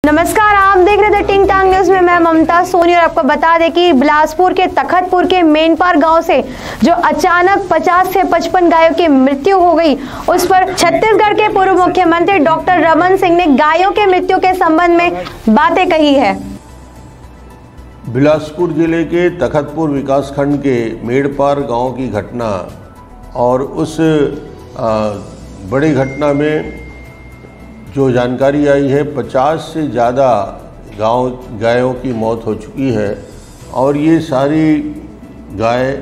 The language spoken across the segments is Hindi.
नमस्कार, आप देख रहे थे टिंग टांग न्यूज में। मैं ममता सोनी और आपको बता दें कि बिलासपुर के तखतपुर के मेनपार गांव से जो अचानक 50 से 55 गायों की मृत्यु हो गई, उस पर छत्तीसगढ़ के पूर्व मुख्यमंत्री डॉक्टर रमन सिंह ने गायों के मृत्यु के संबंध में बातें कही है। बिलासपुर जिले के तखतपुर विकासखंड के मेड़पार गांव की घटना और उस बड़ी घटना में जो जानकारी आई है 50 से ज़्यादा गायों की मौत हो चुकी है और ये सारी गाय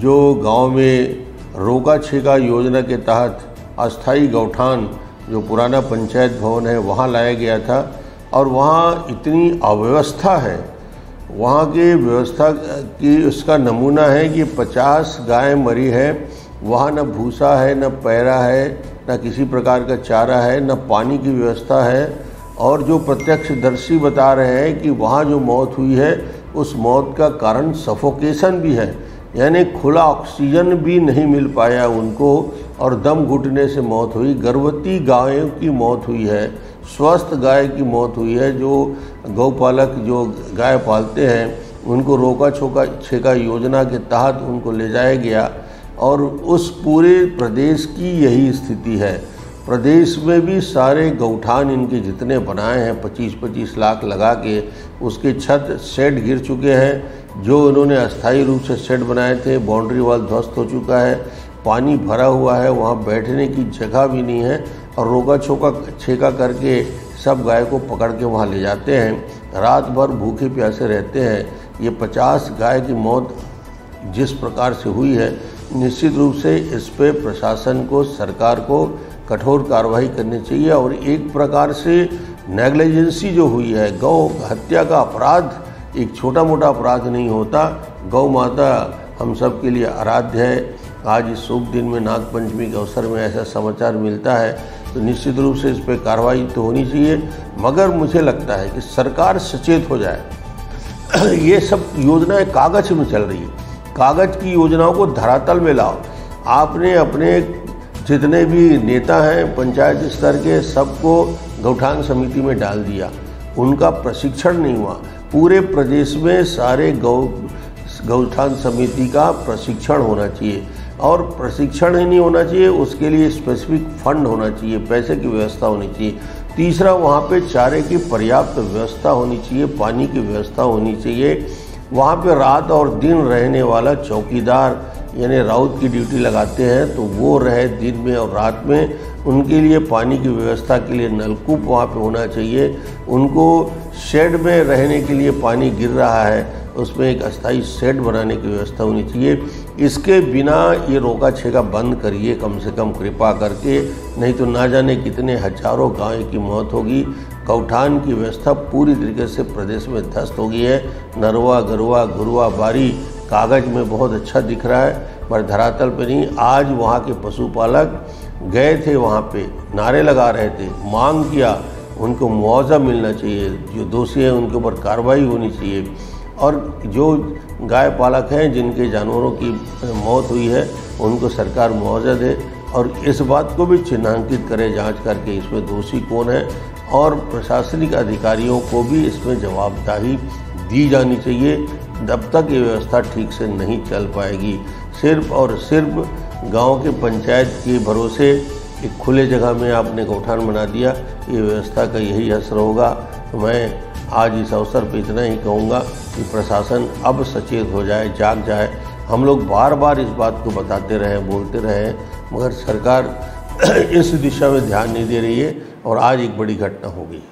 जो गांव में रोका छेका योजना के तहत अस्थाई गौठान जो पुराना पंचायत भवन है वहाँ लाया गया था और वहाँ इतनी अव्यवस्था है, वहाँ की व्यवस्था की उसका नमूना है कि 50 गाय मरी है। वहाँ न भूसा है, न पैरा है, न किसी प्रकार का चारा है, न पानी की व्यवस्था है। और जो प्रत्यक्षदर्शी बता रहे हैं कि वहाँ जो मौत हुई है उस मौत का कारण सफोकेशन भी है, यानी खुला ऑक्सीजन भी नहीं मिल पाया उनको और दम घुटने से मौत हुई। गर्भवती गायों की मौत हुई है, स्वस्थ गाय की मौत हुई है। जो गौपालक जो गाय पालते हैं उनको रोका छेका योजना के तहत उनको ले जाया गया और उस पूरे प्रदेश की यही स्थिति है। प्रदेश में भी सारे गौठान इनके जितने बनाए हैं 25-25 लाख लगा के, उसके छत शेड गिर चुके हैं। जो इन्होंने अस्थायी रूप से शेड बनाए थे, बाउंड्री वाल ध्वस्त हो चुका है, पानी भरा हुआ है, वहाँ बैठने की जगह भी नहीं है और रोका छेका करके सब गाय को पकड़ के वहाँ ले जाते हैं। रात भर भूखे प्यासे रहते हैं। ये 50 गाय की मौत जिस प्रकार से हुई है, निश्चित रूप से इस पे प्रशासन को, सरकार को कठोर कार्रवाई करनी चाहिए। और एक प्रकार से नेग्लिजेंसी जो हुई है, गौ हत्या का अपराध एक छोटा मोटा अपराध नहीं होता। गौ माता हम सब के लिए आराध्य है। आज इस शुभ दिन में नाग पंचमी के अवसर में ऐसा समाचार मिलता है तो निश्चित रूप से इस पर कार्रवाई तो होनी चाहिए, मगर मुझे लगता है कि सरकार सचेत हो जाए। ये सब योजनाएं कागज में चल रही है, कागज की योजनाओं को धरातल में लाओ। आपने अपने जितने भी नेता हैं पंचायत स्तर के, सबको गौठान समिति में डाल दिया, उनका प्रशिक्षण नहीं हुआ। पूरे प्रदेश में सारे गौठान समिति का प्रशिक्षण होना चाहिए और प्रशिक्षण ही नहीं होना चाहिए, उसके लिए स्पेसिफिक फंड होना चाहिए, पैसे की व्यवस्था होनी चाहिए। तीसरा, वहाँ पे चारे की पर्याप्त व्यवस्था होनी चाहिए, पानी की व्यवस्था होनी चाहिए। वहाँ पे रात और दिन रहने वाला चौकीदार यानी राउत की ड्यूटी लगाते हैं तो वो रहे दिन में और रात में। उनके लिए पानी की व्यवस्था के लिए नलकूप वहाँ पे होना चाहिए। उनको शेड में रहने के लिए पानी गिर रहा है, उसमें एक अस्थाई शेड बनाने की व्यवस्था होनी चाहिए। इसके बिना ये रोका छेका बंद करिए कम से कम कृपा करके, नहीं तो ना जाने कितने हजारों गाय की मौत होगी। गौठान की व्यवस्था पूरी तरीके से प्रदेश में ध्वस्त हो गई है। नरवा गरुआ गुरुआ बारी कागज में बहुत अच्छा दिख रहा है पर धरातल पे नहीं। आज वहाँ के पशुपालक गए थे, वहाँ पे नारे लगा रहे थे, मांग किया, उनको मुआवजा मिलना चाहिए, जो दोषी हैं उनके ऊपर कार्रवाई होनी चाहिए। और जो गाय पालक हैं जिनके जानवरों की मौत हुई है उनको सरकार मुआवजा दे और इस बात को भी चिन्हांकित करे जांच करके इसमें दोषी कौन है। और प्रशासनिक अधिकारियों को भी इसमें जवाबदेही दी जानी चाहिए। जब तक ये व्यवस्था ठीक से नहीं चल पाएगी, सिर्फ और सिर्फ गांव के पंचायत के भरोसे एक खुले जगह में आपने गौठान बना दिया, ये व्यवस्था का यही असर होगा। तो मैं आज इस अवसर पर इतना ही कहूँगा कि प्रशासन अब सचेत हो जाए, जाग जाए। हम लोग बार बार इस बात को बताते रहे, बोलते रहे, मगर सरकार इस दिशा में ध्यान नहीं दे रही है और आज एक बड़ी घटना हो गई।